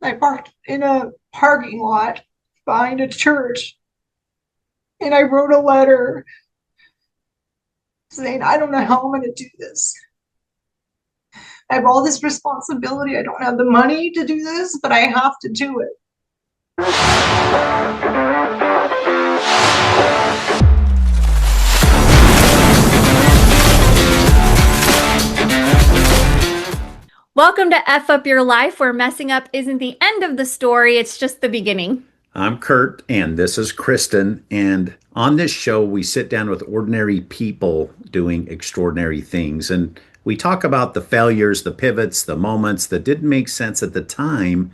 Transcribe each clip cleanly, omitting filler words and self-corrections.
I parked in a parking lot behind a church and I wrote a letter saying, I don't know how I'm going to do this. I have all this responsibility. I don't have the money to do this, but I have to do it. Welcome to F Up Your Life, where messing up isn't the end of the story, it's just the beginning. I'm Kurt, and this is Kristen. And on this show, we sit down with ordinary people doing extraordinary things. And we talk about the failures, the pivots, the moments that didn't make sense at the time,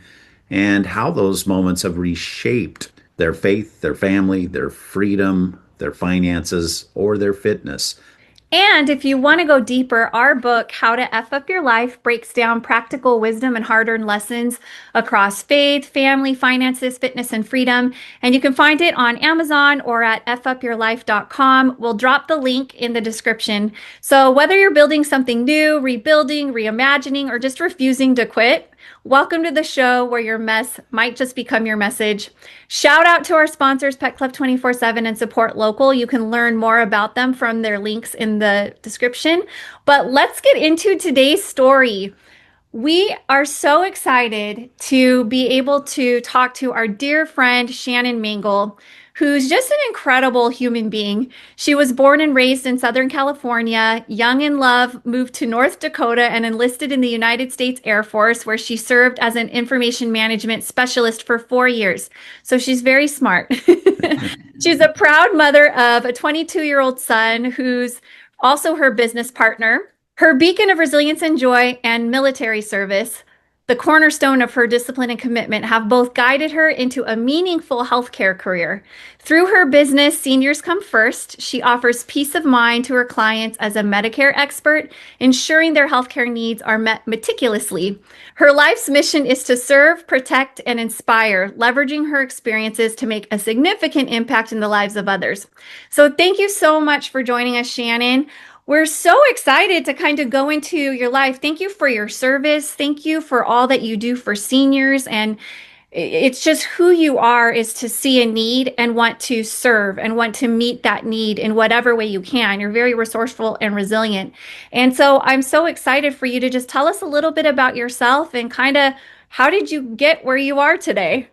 and how those moments have reshaped their faith, their family, their freedom, their finances, or their fitness. And if you want to go deeper, our book, How to F Up Your Life, breaks down practical wisdom and hard-earned lessons across faith, family, finances, fitness, and freedom. And you can find it on Amazon or at fupyourlife.com. We'll drop the link in the description. So whether you're building something new, rebuilding, reimagining, or just refusing to quit, welcome to the show where your mess might just become your message. Shout out to our sponsors, PetClub 24/7 and Support Local. You can learn more about them from their links in the description. But let's get into today's story. We are so excited to be able to talk to our dear friend, Shannon Mengel, who's just an incredible human being. She was born and raised in Southern California, young in love, moved to North Dakota, and enlisted in the United States Air Force, where she served as an information management specialist for 4 years. So she's very smart. She's a proud mother of a 22-year-old son who's also her business partner. Her beacon of resilience and joy and military service, the cornerstone of her discipline and commitment, have both guided her into a meaningful healthcare career. Through her business, Seniors Come First, she offers peace of mind to her clients as a Medicare expert, ensuring their healthcare needs are met meticulously. Her life's mission is to serve, protect, and inspire, leveraging her experiences to make a significant impact in the lives of others. So thank you so much for joining us, Shannon. We're so excited to kind of go into your life. Thank you for your service. Thank you for all that you do for seniors. And it's just who you are, is to see a need and want to serve and want to meet that need in whatever way you can. You're very resourceful and resilient. And so I'm so excited for you to just tell us a little bit about yourself and kind of how did you get where you are today?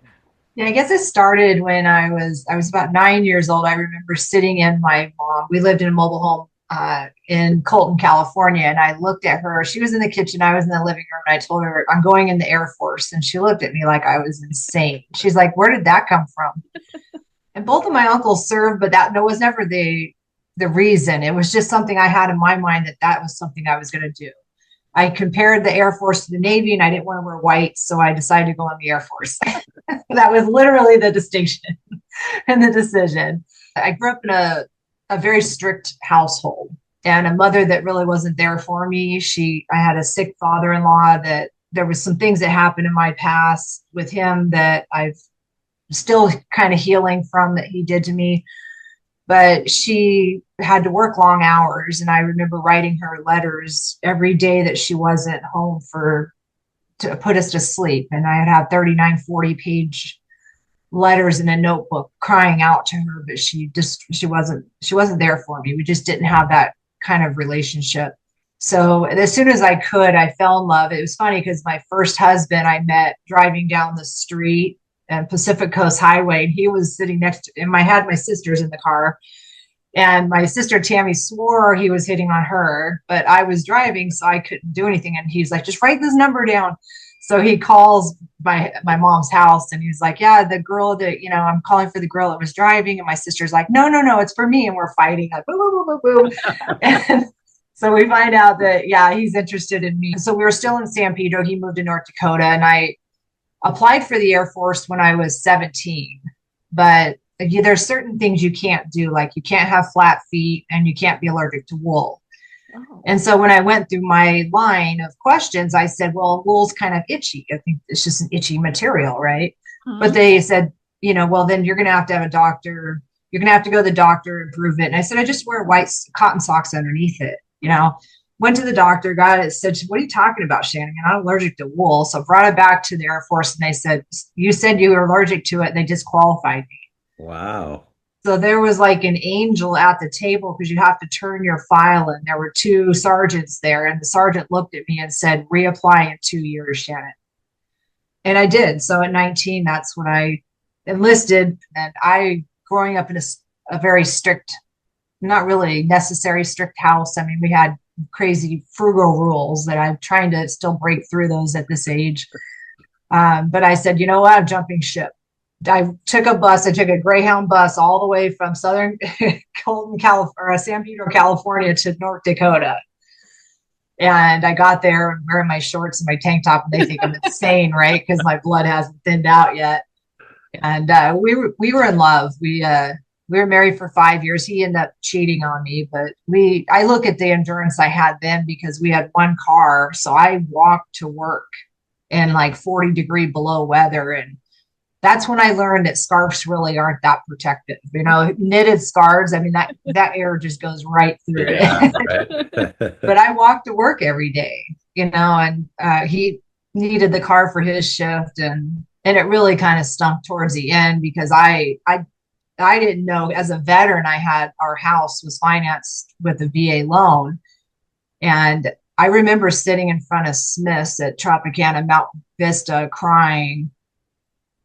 Yeah, I guess it started when I was about 9 years old. I remember sitting in my mom. We lived in a mobile home in Colton, California. And I looked at her. She was in the kitchen. I was in the living room. And I told her, I'm going in the Air Force. And she looked at me like I was insane. She's like, where did that come from? And both of my uncles served, but that was never the reason. It was just something I had in my mind that was something I was going to do. I compared the Air Force to the Navy, and I didn't want to wear white. So I decided to go in the Air Force. That was literally the distinction and the decision. I grew up in a very strict household and a mother that really wasn't there for me. I had a sick father-in-law that there was some things that happened in my past with him that I've still kind of healing from that he did to me. But she had to work long hours. And I remember writing her letters every day that she wasn't home to put us to sleep. And I had had 39, 40-page letters in a notebook crying out to her, but she wasn't there for me. We just didn't have that kind of relationship. So as soon as I could, I fell in love. It was funny because my first husband I met driving down the street and Pacific Coast Highway, and he was sitting next to him. I had my sisters in the car, and my sister Tammy swore he was hitting on her, but I was driving, so I couldn't do anything. And he's like, just write this number down. So he calls my mom's house and he's like, yeah, the girl that, I'm calling for the girl that was driving. And my sister's like, no, it's for me. And we're fighting like, boom, boom, boom, boom, boom. And so we find out that, yeah, he's interested in me. So we were still in San Pedro. He moved to North Dakota, and I applied for the Air Force when I was 17. But there's certain things you can't do. Like you can't have flat feet and you can't be allergic to wool. Oh. And so when I went through my line of questions, I said, well, wool's kind of itchy. I think it's just an itchy material, right? Mm-hmm. But they said, well, then you're going to have a doctor. You're going to have to go to the doctor and prove it. And I said, I just wear white cotton socks underneath it. went to the doctor, got it, said, what are you talking about, Shannon? I'm not allergic to wool. So brought it back to the Air Force and they said, you said you were allergic to it. And they disqualified me. Wow. So there was like an angel at the table because you have to turn your file in. There were two sergeants there, and the sergeant looked at me and said, reapply in 2 years, Shannon. And I did. So at 19, that's when I enlisted. And I, growing up in a very strict, not really necessary strict house. I mean, we had crazy frugal rules that I'm trying to still break through those at this age. But I said, you know what? I'm jumping ship. I took a bus. I took a Greyhound bus all the way from southern Colton, California, San Pedro, California to North Dakota. And I got there wearing my shorts and my tank top, and they think I'm insane, right? Because my blood hasn't thinned out yet. And we were in love. We were married for 5 years. He ended up cheating on me, but I look at the endurance I had then because we had one car. So I walked to work in like 40-degree below weather. And that's when I learned that scarves really aren't that protective. You know, knitted scarves, I mean, that air just goes right through it. But I walked to work every day, you know, and he needed the car for his shift. And it really kind of stunk towards the end because I didn't know, as a veteran, our house was financed with a VA loan. And I remember sitting in front of Smith's at Tropicana Mountain Vista crying.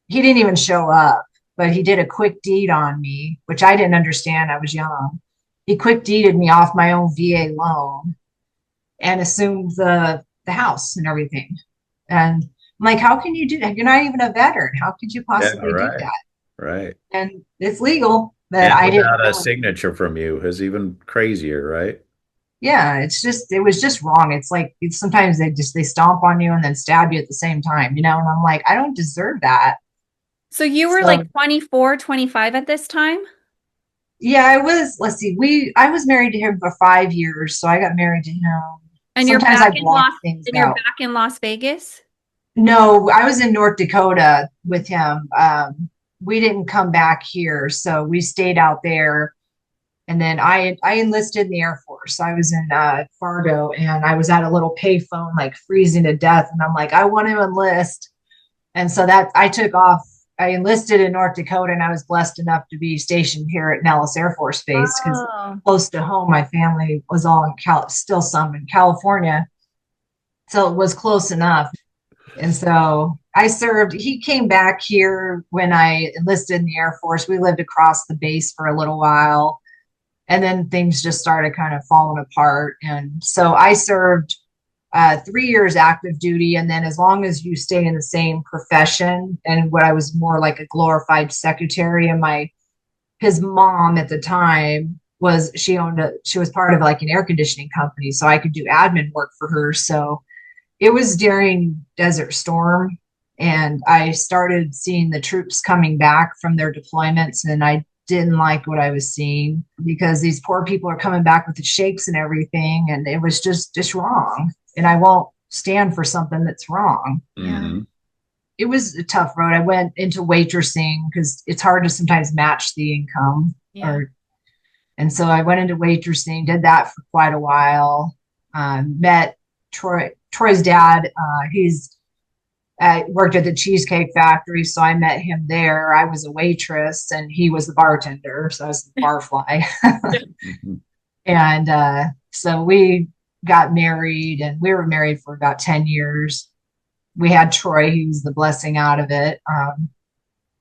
He didn't even show up, but he did a quick deed on me, which I didn't understand. I was young. He quick deeded me off my own VA loan and assumed the house and everything. And I'm like, how can you do that? You're not even a veteran. How could you possibly do that? Right. And it's legal, but and I didn't without a know. signature from you is even crazier, right? Yeah, it was just wrong. It's like sometimes they stomp on you and then stab you at the same time, you know? And I'm like, I don't deserve that. So you were like 24, 25 at this time? Yeah, let's see, I was married to him for 5 years. So I got married to him. And Sometimes I block things you're out. back in Las Vegas? No, I was in North Dakota with him. We didn't come back here. So we stayed out there. And then I enlisted in the Air Force. I was in Fargo, and I was at a little payphone, like freezing to death. And I'm like, I want to enlist. And so that I took off. I enlisted in North Dakota, and I was blessed enough to be stationed here at Nellis Air Force Base because close to home, my family was all still some in California. So it was close enough. And so I served. He came back here when I enlisted in the Air Force. We lived across the base for a little while. And then things just started kind of falling apart. And so I served 3 years active duty. And then as long as you stay in the same profession, and what I was more like a glorified secretary, and his mom at the time she was part of like an air conditioning company. So I could do admin work for her. So it was during Desert Storm, and I started seeing the troops coming back from their deployments, and I didn't like what I was seeing because these poor people are coming back with the shakes and everything. And it was just wrong. And I won't stand for something that's wrong. Mm-hmm. It was a tough road. I went into waitressing because it's hard to sometimes match the income. Yeah. And so I went into waitressing, did that for quite a while. Met Troy's dad. I worked at the Cheesecake Factory, so I met him there. I was a waitress, and he was the bartender, so I was the barfly. And so we got married, and we were married for about 10 years. We had Troy. He was the blessing out of it.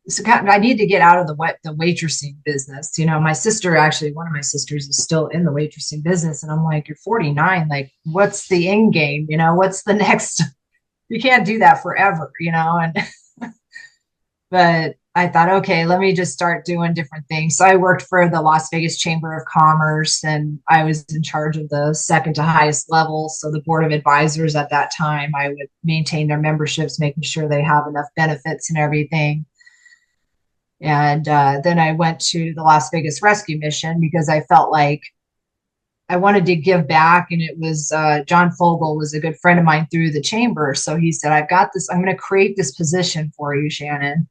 So I need to get out of the waitressing business. You know, one of my sisters is still in the waitressing business, and I'm like, you're 49. Like, what's the end game? You know, what's the next? You can't do that forever, you know? And, but I thought, okay, let me just start doing different things. So I worked for the Las Vegas Chamber of Commerce, and I was in charge of the second to highest level. So the board of advisors at that time, I would maintain their memberships, making sure they have enough benefits and everything. And then I went to the Las Vegas Rescue Mission because I felt like I wanted to give back. And it was John Fogel was a good friend of mine through the chamber. So he said, I've got this, I'm going to create this position for you, Shannon.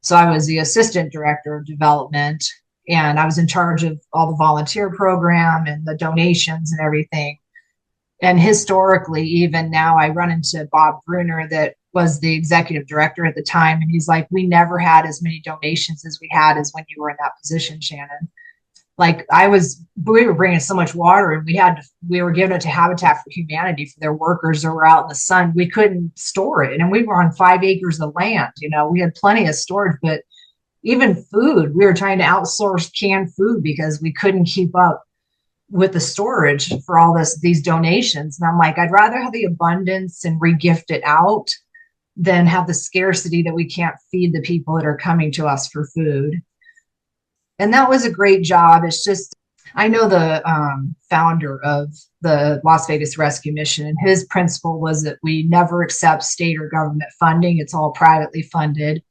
So I was the assistant director of development, and I was in charge of all the volunteer program and the donations and everything. And historically, even now, I run into Bob Bruner, that was the executive director at the time. And he's like, we never had as many donations as we had as when you were in that position, Shannon. Like we were bringing so much water, and we were giving it to Habitat for Humanity for their workers that were out in the sun. We couldn't store it. And we were on 5 acres of land. We had plenty of storage, but even food, we were trying to outsource canned food because we couldn't keep up with the storage for all these donations. And I'm like, I'd rather have the abundance and regift it out than have the scarcity that we can't feed the people that are coming to us for food. And that was a great job. It's just, I know the founder of the Las Vegas Rescue Mission, and his principle was that we never accept state or government funding. It's all privately funded.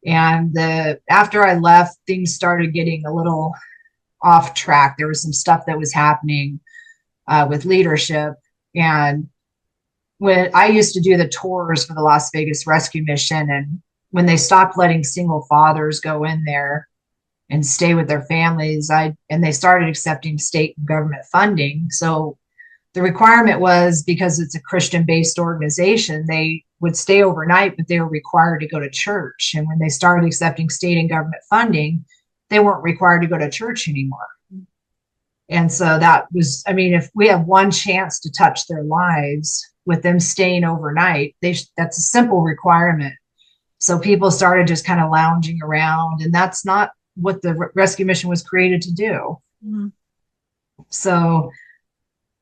And after I left, things started getting a little off track. There was some stuff that was happening with leadership. And when I used to do the tours for the Las Vegas Rescue Mission, and when they stopped letting single fathers go in there and stay with their families, and they started accepting state and government funding. So the requirement was, because it's a Christian-based organization, they would stay overnight, but they were required to go to church. And when they started accepting state and government funding, they weren't required to go to church anymore. And so that was, if we have one chance to touch their lives with them staying overnight, that's a simple requirement. So people started just kind of lounging around, and that's not what the rescue mission was created to do. Mm-hmm. So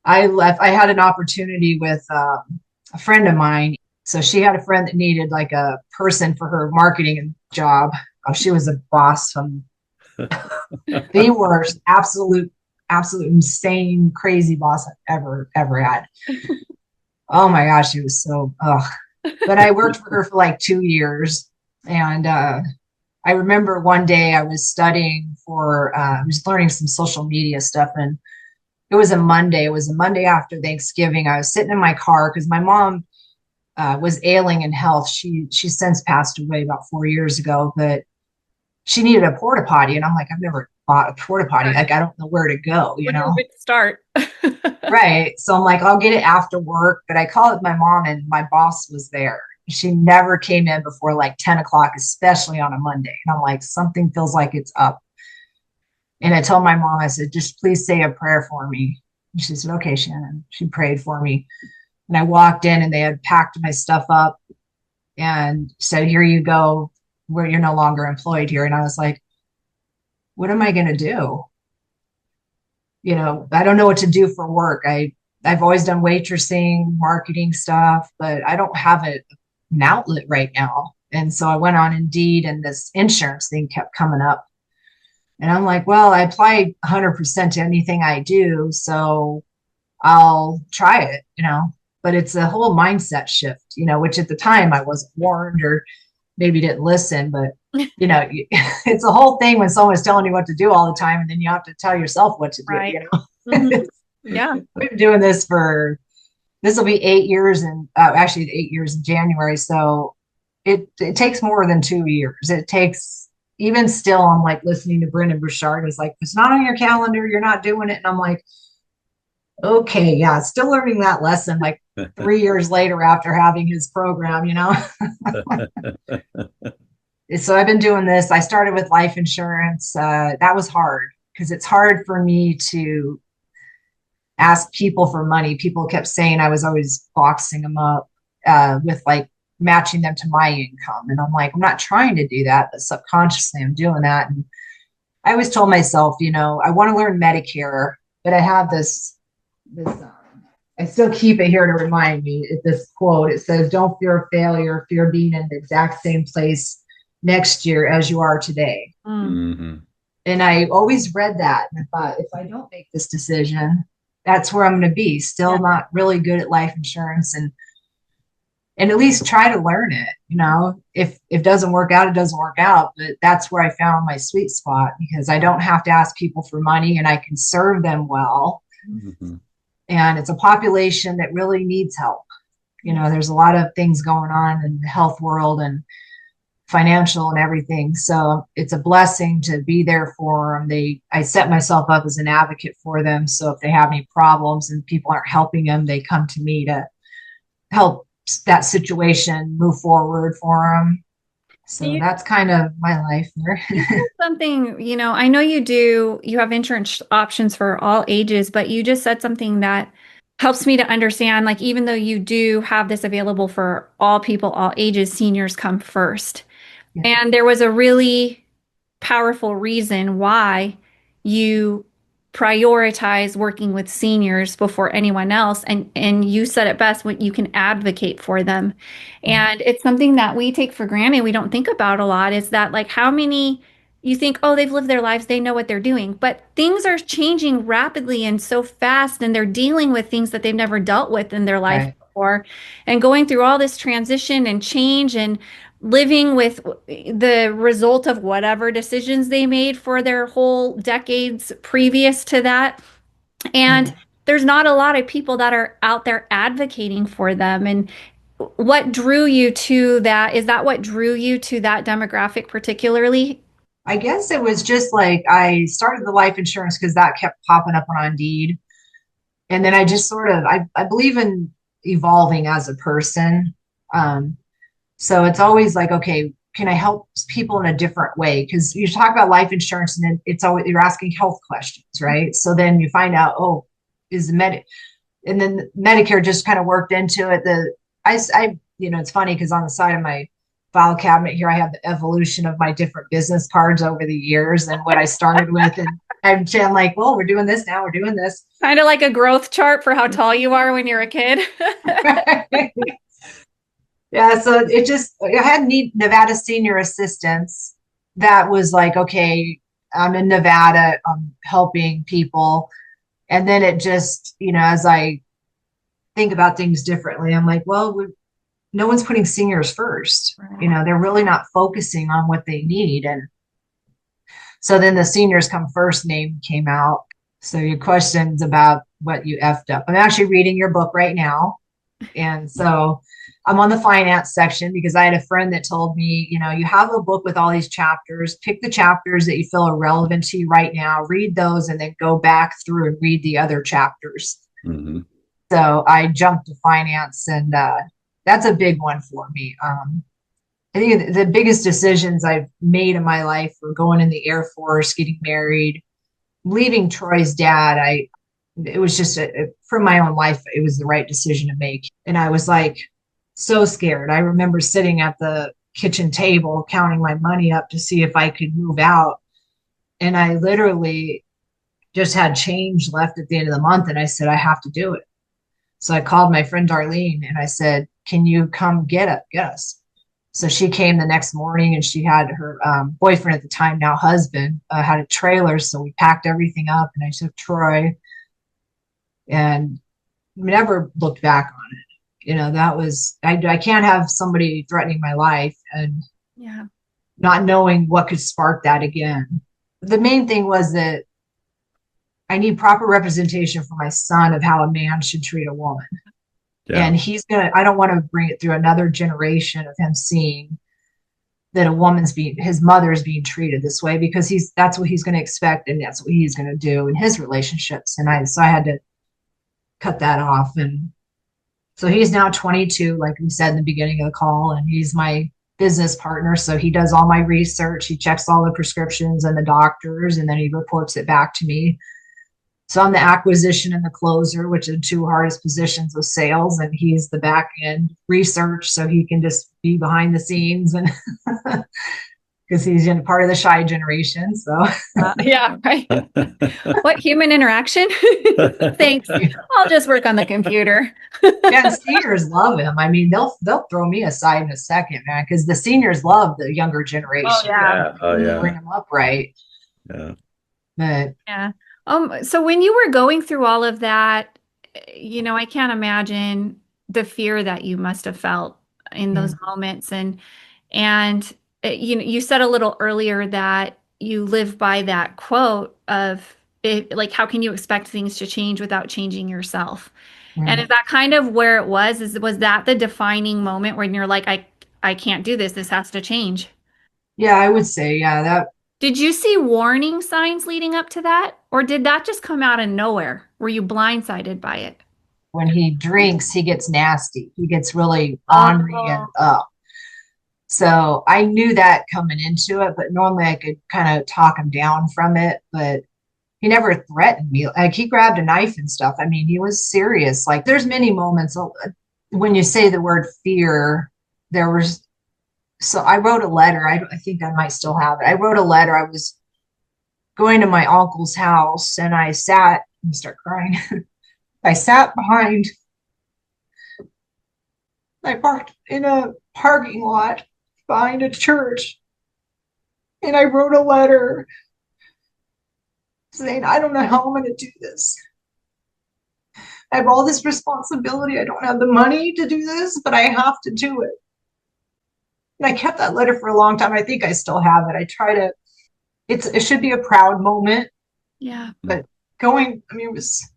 I left. I had an opportunity with a friend of mine. So she had a friend that needed like a person for her marketing job. Oh, she was a boss from the worst, absolute insane, crazy boss I've ever had. Oh my gosh, she was so, but I worked for her for like 2 years. And I remember one day I was studying I was learning some social media stuff, and it was a Monday. It was a Monday after Thanksgiving. I was sitting in my car because my mom was ailing in health. She since passed away about 4 years ago, but she needed a porta potty. And I'm like, I've never bought a porta potty. Like, I don't know where to go, Where to start. Right. So I'm like, I'll get it after work. But I called my mom, and my boss was there. She never came in before like 10 o'clock, especially on a Monday. And I'm like, something feels like it's up. And I told my mom, I said, just please say a prayer for me. And she said, okay, Shannon. She prayed for me. And I walked in, and they had packed my stuff up and said, here you go, where you're no longer employed here. And I was like, what am I going to do? I don't know what to do for work. I've always done waitressing, marketing stuff, but I don't have an outlet right now. And so I went on Indeed, and this insurance thing kept coming up. And I'm like, well, I apply 100% to anything I do, so I'll try it, but it's a whole mindset shift, which at the time I wasn't warned, or maybe didn't listen, but it's a whole thing when someone's telling you what to do all the time, and then you have to tell yourself what to do. Right. Mm-hmm. Yeah. I've been doing this this will be 8 years, and actually 8 years in January. So it takes more than 2 years. It takes, even still, I'm like listening to Brendan Burchard. It's like, if it's not on your calendar, you're not doing it. And I'm like, okay, yeah, still learning that lesson like 3 years later after having his program, So I've been doing this. I started with life insurance. That was hard because it's hard for me to ask people for money. People kept saying I was always boxing them up with like matching them to my income. And I'm like, I'm not trying to do that, but subconsciously I'm doing that. And I always told myself, I want to learn Medicare, but I have this I still keep it here to remind me, this quote. It says, don't fear failure, fear being in the exact same place next year as you are today. Mm-hmm. And I always read that, and I thought, if I don't make this decision, that's where I'm going to be, still not really good at life insurance, and at least try to learn it. If it doesn't work out, it doesn't work out, but that's where I found my sweet spot, because I don't have to ask people for money, and I can serve them well. Mm-hmm. And it's a population that really needs help. There's a lot of things going on in the health world, and financial and everything. So it's a blessing to be there for them. I set myself up as an advocate for them. So if they have any problems and people aren't helping them, they come to me to help that situation move forward for them. So You, that's kind of my life there. you said something, I know you have insurance options for all ages, but you just said something that helps me to understand, like, even though you do have this available for all people, all ages, seniors come first. Yeah, And there was a really powerful reason why you prioritize working with seniors before anyone else, and you said it best, when you can advocate for them. And it's something that we take for granted, we don't think about a lot, is that, like, how many, you think, oh, they've lived their lives, they know what they're doing, but things are changing rapidly and so fast, and they're dealing with things that they've never dealt with in their life right. before, and going through all this transition and change, and living with the result of whatever decisions they made for their whole decades previous to that. And Yeah. there's not a lot of people that are out there advocating for them. And what drew you to that? Is that what drew you to that demographic particularly? I guess it was just like I started the life insurance because that kept popping up on Indeed. And then I just sort of I believe in evolving as a person. Um, so it's always like, okay, can I help people in a different way? Because you talk about life insurance and then it's always you're asking health questions, right? So then you find out, oh, is the med and then Medicare just kind of worked into it. It's funny because on the side of my file cabinet here, I have the evolution of my different business cards over the years and what I started with. And I'm like, well, we're doing this now. We're doing this. Kind of like a growth chart for how tall you are when you're a kid. Yeah. So I had Nevada senior assistance. That was like, okay, I'm in Nevada, I'm helping people. And then it just, as I think about things differently, I'm like, well, no one's putting seniors first. Right. They're really not focusing on what they need. And so then the seniors come first name came out. So your questions about what you effed up. I'm actually reading your book right now. And so I'm on the finance section because I had a friend that told me, you have a book with all these chapters, pick the chapters that you feel are relevant to you right now, read those, and then go back through and read the other chapters. Mm-hmm. So I jumped to finance, and that's a big one for me. I think the biggest decisions I've made in my life were going in the Air Force, getting married, leaving Troy's dad. It was just for my own life, it was the right decision to make. And I was like so scared. I remember sitting at the kitchen table, counting my money up to see if I could move out. And I literally just had change left at the end of the month. And I said, I have to do it. So I called my friend Darlene and I said, can you come get us? So she came the next morning and she had her boyfriend at the time, now husband, had a trailer. So we packed everything up and I took Troy and never looked back on it. That was, I can't have somebody threatening my life and Yeah. not knowing what could spark that again. The main thing was that I need proper representation for my son of how a man should treat a woman. Yeah. And I don't want to bring it through another generation of him seeing that his mother is being treated this way because that's what he's going to expect. And that's what he's going to do in his relationships. And so I had to cut that off. And so he's now 22, like we said in the beginning of the call, and he's my business partner. So he does all my research. He checks all the prescriptions and the doctors, and then he reports it back to me. So I'm the acquisition and the closer, which are the two hardest positions of sales. And he's the back end research. So he can just be behind the scenes and because he's in part of the shy generation. So Yeah, right. What human interaction? Thanks. I'll just work on the computer. yeah, and seniors love him. I mean, they'll throw me aside in a second, man, because the seniors love the younger generation. Oh, yeah. Yeah. Oh, yeah. Bring them up right. Yeah. But Yeah. So when you were going through all of that, I can't imagine the fear that you must have felt in those moments. And you said a little earlier that you live by that quote of it, like, how can you expect things to change without changing yourself? And is that kind of where it was? Was that the defining moment when you're like, I can't do this. This has to change? Yeah, I would say, yeah, that Did you see warning signs leading up to that? Or did that just come out of nowhere? Were you blindsided by it? when he drinks, he gets nasty. He gets really ornery and Oh, so I knew that coming into it, but normally I could kind of talk him down from it. But he never threatened me. Like he grabbed a knife and stuff. I mean, he was serious. Like there's many moments when you say the word fear, there was, so I wrote a letter. I think I might still have it. I wrote a letter. I was going to my uncle's house and I sat and start crying. I sat behind, I parked in a parking lot behind a church and I wrote a letter saying, I don't know how I'm going to do this. I have all this responsibility. I don't have the money to do this, but I have to do it. And I kept that letter for a long time. I think I still have it. I try to, it should be a proud moment, yeah. but I mean, it was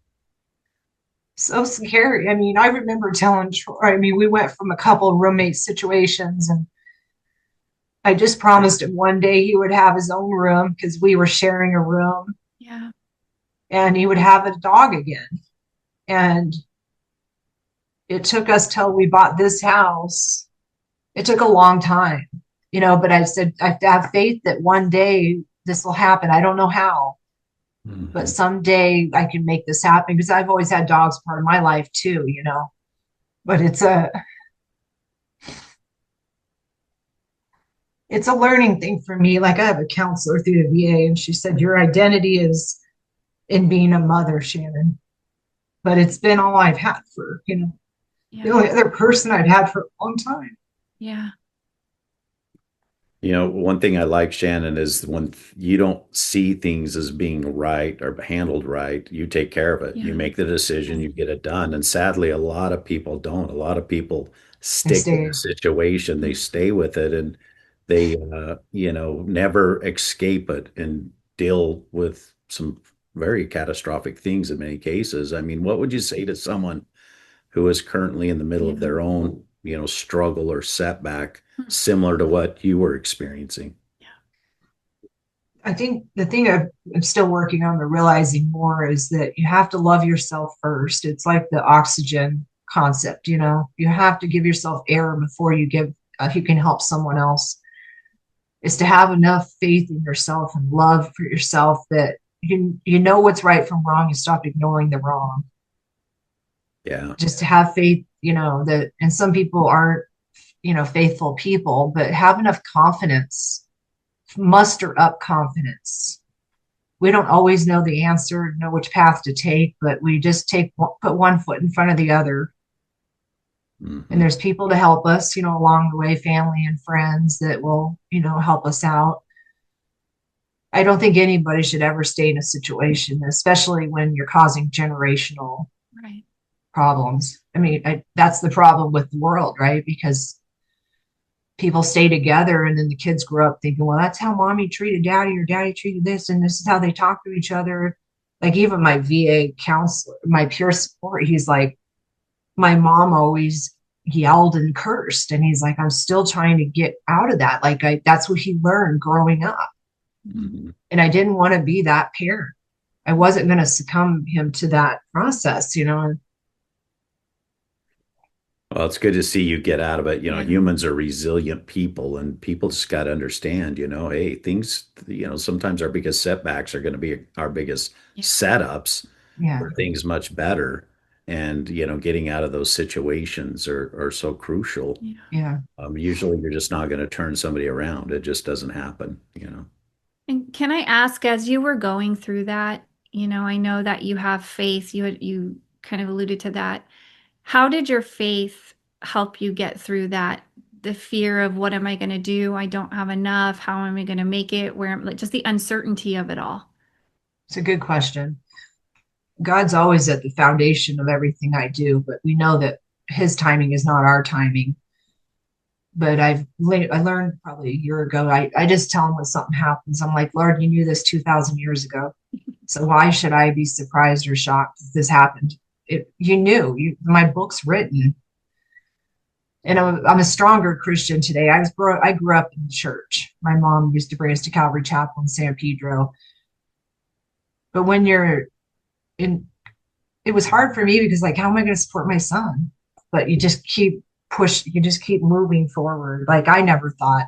so scary. I mean, I remember telling Troy, I mean, we went from a couple of roommate situations and I just promised him one day he would have his own room because we were sharing a room Yeah. and he would have a dog again. And it took us till we bought this house. It took a long time, but I said, I have faith that one day this will happen. I don't know how, but Mhm. someday I can make this happen because I've always had dogs part of my life too. But it's a learning thing for me. Like I have a counselor through the VA and she said, your identity is in being a mother, Shannon. But it's been all I've had for the Yeah. only other person I've had for a long time. Yeah. One thing I like, Shannon, is when you don't see things as being right or handled right, you take care of it. You Yeah. make the decision, you get it done. And sadly, a lot of people don't. A lot of people I stick with the stay. situation, they stay with it, and they, never escape it and deal with some very catastrophic things in many cases. I mean, what would you say to someone who is currently in the middle of Yeah. their own, struggle or setback, similar to what you were experiencing? I think the thing I'm still working on, the realizing more is that you have to love yourself first. It's like the oxygen concept. You have to give yourself air before you can help someone else. Is to have enough faith in yourself and love for yourself that you know what's right from wrong and stop ignoring the wrong. Yeah. Just to have faith, that, and some people aren't faithful people, but have enough confidence, muster up confidence. We don't always know the answer, know which path to take, but we just put one foot in front of the other. And Hmm. there's people to help us along the way, family and friends that will help us out. I don't think anybody should ever stay in a situation, especially when you're causing generational Right. problems. I mean, that's the problem with the world, right? Because people stay together and then the kids grow up thinking, well, that's how mommy treated daddy or daddy treated this, and this is how they talk to each other. Like even my VA counselor, my peer support, he's like, my mom always yelled and cursed. And he's like, I'm still trying to get out of that. Like that's what he learned growing up. Hmm. And I didn't want to be that parent. I wasn't going to succumb him to that process. Well, it's good to see you get out of it. Yeah. Humans are resilient people, and people just got to understand, hey, things, sometimes our biggest setbacks are going to be our biggest Yeah. setups Yeah. for things much better. And, getting out of those situations are so crucial. Yeah. Yeah. Usually you're just not going to turn somebody around. It just doesn't happen. And can I ask, as you were going through that, I know that you have faith. You kind of alluded to that. How did your faith help you get through that? The fear of what am I going to do? I don't have enough. How am I going to make it? Where like just the uncertainty of it all. It's a good question. God's always at the foundation of everything I do, but we know that his timing is not our timing. But I learned probably a year ago, I just tell him when something happens, I'm like, Lord, you knew this 2,000 years ago. So why should I be surprised or shocked that this happened? You knew my book's written. And I'm a stronger Christian today. I grew up in the church. My mom used to bring us to Calvary Chapel in San Pedro. But when you're in, it was hard for me because like, how am I going to support my son? But you just keep moving forward. Like I never thought,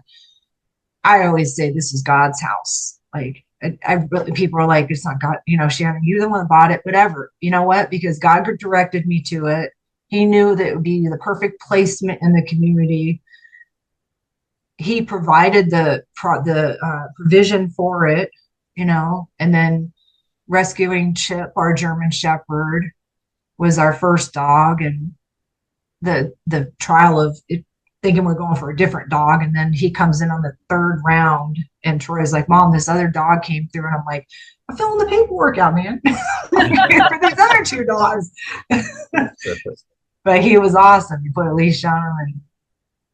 I always say this is God's house. Like people are like, it's not God, Shannon, you're the one that bought it, whatever. You know what? Because God directed me to it. He knew that it would be the perfect placement in the community. He provided the provision for it, and then rescuing Chip, our German Shepherd, was our first dog, and the trial of it, thinking we're going for a different dog, and then he comes in on the third round, and Troy's like, "Mom, this other dog came through," and I'm like, "I'm filling the paperwork out, man, for these other two dogs." But he was awesome. You put a leash on him, and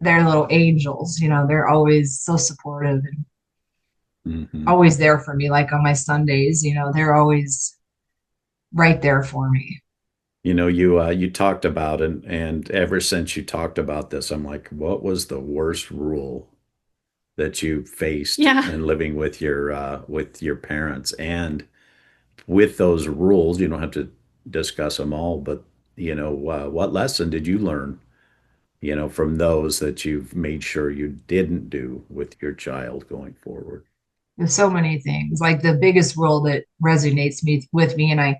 they're little angels. They're always so supportive and always there for me. Like on my Sundays, they're always right there for me. You talked about it, and ever since you talked about this, I'm like, what was the worst rule that you faced Yeah. in living with your parents? And with those rules, you don't have to discuss them all, but what lesson did you learn, from those that you've made sure you didn't do with your child going forward? There's so many things. Like the biggest rule that resonates with me, and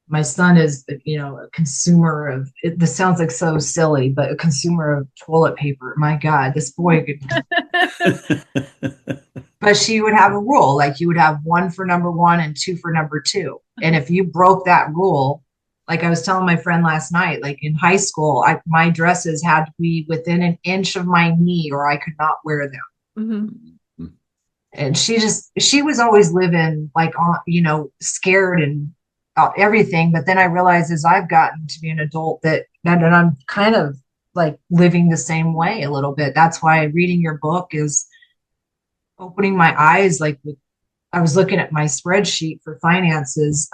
my son is, a consumer of it. This sounds like so silly, but a consumer of toilet paper. My God, this boy could. But she would have a rule, like you would have one for number one and two for number two. And if you broke that rule, like I was telling my friend last night, like in high school, my dresses had to be within an inch of my knee or I could not wear them. Mm-hmm. And she was always living like, scared and everything. But then I realized as I've gotten to be an adult that I'm kind of like living the same way a little bit. That's why reading your book is opening my eyes. Like I was looking at my spreadsheet for finances.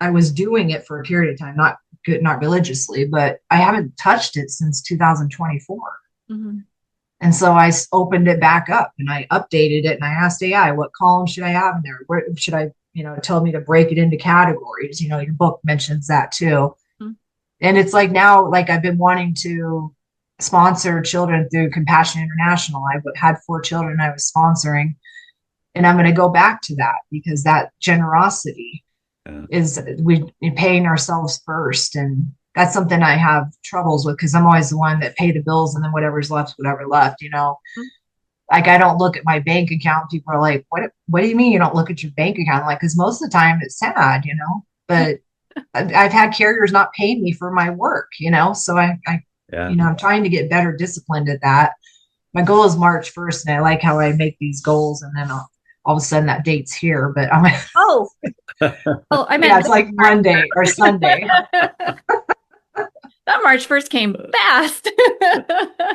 I was doing it for a period of time, not religiously, but I haven't touched it since 2024. Mm-hmm. And so I opened it back up and I updated it and I asked AI, what column should I have in there? Where should I, it told me to break it into categories. Your book mentions that too. Mm-hmm. And it's like now, like I've been wanting to sponsor children through Compassion International. I had 4 children I was sponsoring, and I'm going to go back to that because that generosity is we paying ourselves first. And that's something I have troubles with because I'm always the one that pay the bills and then whatever left. Mm-hmm. Like I don't look at my bank account. People are like, what do you mean you don't look at your bank account? I'm like, because most of the time it's sad, but I've had carriers not pay me for my work, so I'm trying to get better disciplined at that. My goal is March 1st, and I like how I make these goals, and then all of a sudden that date's here. But I'm I meant it's like Monday or Sunday. That March 1st came fast.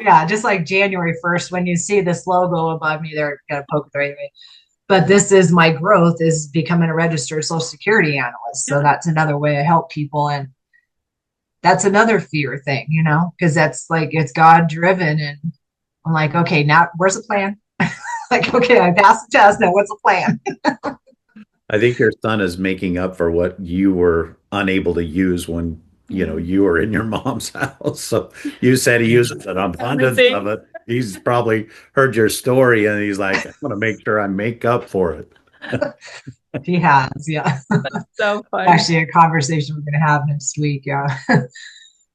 Yeah, just like January 1st, when you see this logo above me, they're gonna poke it right away. But this is my growth is becoming a registered Social Security analyst. So that's another way I help people. And that's another fear thing, because that's like, it's God driven. And I'm like, okay, now where's the plan? Like, okay, I passed the test. Now what's the plan? I think your son is making up for what you were unable to use when, you were in your mom's house. So you said he uses an abundance of it. He's probably heard your story and he's like, I'm going to make sure I make up for it. He has, yeah. That's so funny. Actually, a conversation we're going to have next week, yeah.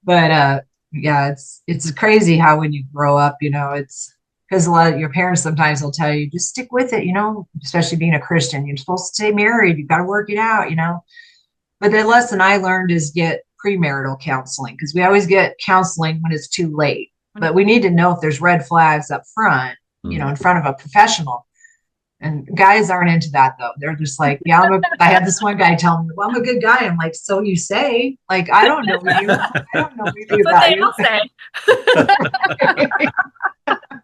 But yeah, it's crazy how when you grow up, it's because a lot of your parents sometimes will tell you just stick with it, especially being a Christian. You're supposed to stay married. You've got to work it out, But the lesson I learned is get premarital counseling because we always get counseling when it's too late. But we need to know if there's red flags up front, in front of a professional. And guys aren't into that though. They're just like, yeah, I had this one guy tell me, well, I'm a good guy. I'm like, so you say? Like, I don't know you. I don't know anything about you. Say.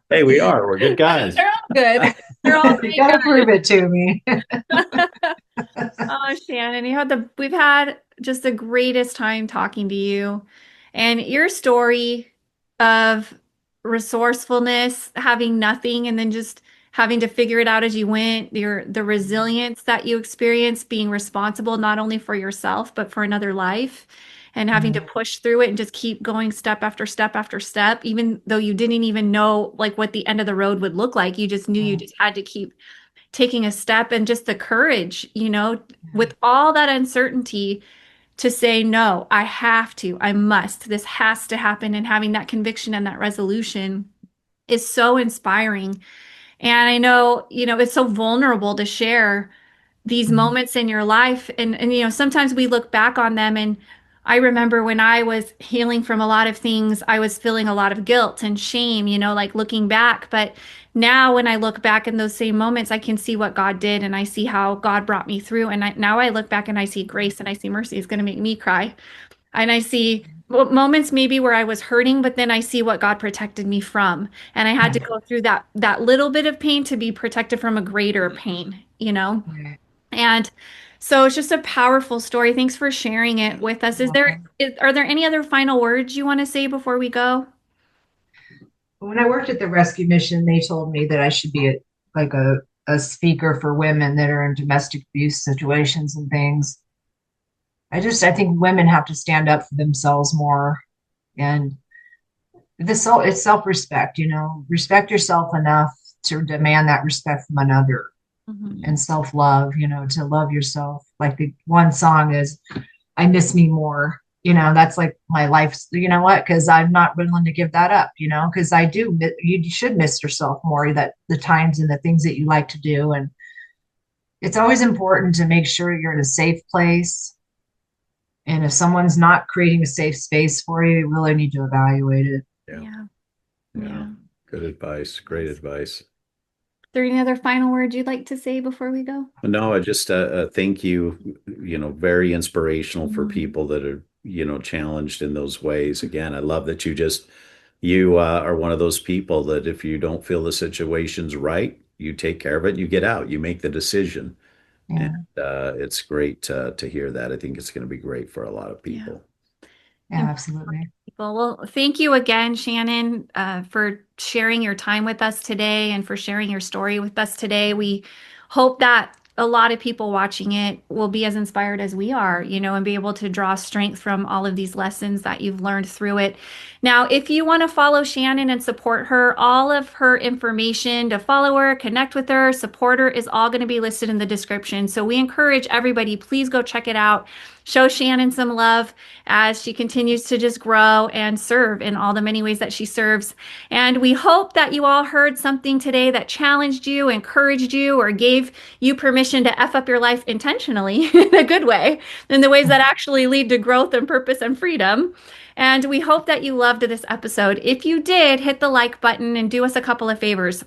Hey, we are. We're good guys. They're all good. They're all You gotta prove it to me. Oh, Shannon, we've had just the greatest time talking to you, and your story of resourcefulness, having nothing, and then just having to figure it out as you went, the resilience that you experienced, being responsible not only for yourself, but for another life, and having to Mhm. push through it and just keep going step after step after step, even though you didn't even know like what the end of the road would look like. You just knew you Yeah. just had to keep taking a step, and just the courage, Yeah. with all that uncertainty, to say, no, I have to, I must, this has to happen. And having that conviction and that resolution is so inspiring. And I know, it's so vulnerable to share these Mhm. moments in your life. And sometimes we look back on them, and I remember when I was healing from a lot of things, I was feeling a lot of guilt and shame, like looking back. But now when I look back in those same moments, I can see what God did, and I see how God brought me through. And now I look back and I see grace and I see mercy. It's going to make me cry. And I see moments maybe where I was hurting, but then I see what God protected me from. And I had to Yeah. go through that little bit of pain to be protected from a greater pain. Right. And so it's just a powerful story. Thanks for sharing it with us. You're welcome. Are there any other final words you want to say before we go? When I worked at the rescue mission, they told me that I should be like a speaker for women that are in domestic abuse situations and things. I think women have to stand up for themselves more, and it's self-respect, respect yourself enough to demand that respect from another, Mhm. and self-love, to love yourself. Like the one song is I miss me more. That's like my life. You know what? Because I'm not willing to give that up, because I do. You should miss yourself more, that the times and the things that you like to do. And it's always important to make sure you're in a safe place. And if someone's not creating a safe space for you, you really need to evaluate it. Yeah. Yeah. Yeah. Yeah. Good advice. Great Yes. advice. There any other final words you'd like to say before we go? No, I just thank you. Very inspirational for Mhm. people that are, challenged in those ways. Again, I love that you are one of those people that if you don't feel the situation's right, you take care of it, you get out, you make the decision. And Yeah. it's great to hear that. I think it's going to be great for a lot of Yeah. people. Yeah, absolutely. Well, thank you again, Shannon, for sharing your time with us today and for sharing your story with us today. We hope that a lot of people watching it will be as inspired as we are, and be able to draw strength from all of these lessons that you've learned through it. Now, if you want to follow Shannon and support her, all of her information to follow her, connect with her, support her is all going to be listed in the description. So we encourage everybody, please go check it out. Show Shannon some love as she continues to just grow and serve in all the many ways that she serves. And we hope that you all heard something today that challenged you, encouraged you, or gave you permission to F up your life intentionally in a good way, in the ways that actually lead to growth and purpose and freedom. And we hope that you loved this episode. If you did, hit the like button and do us a couple of favors.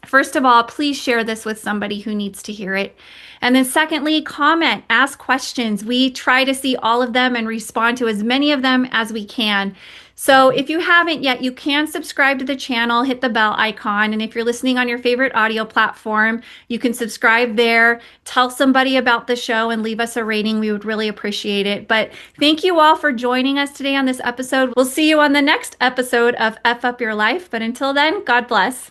First of all, please share this with somebody who needs to hear it. And then, secondly, comment, ask questions. We try to see all of them and respond to as many of them as we can. So, if you haven't yet, you can subscribe to the channel, hit the bell icon. And if you're listening on your favorite audio platform, you can subscribe there, tell somebody about the show, and leave us a rating. We would really appreciate it. But thank you all for joining us today on this episode. We'll see you on the next episode of F Up Your Life. But until then, God bless.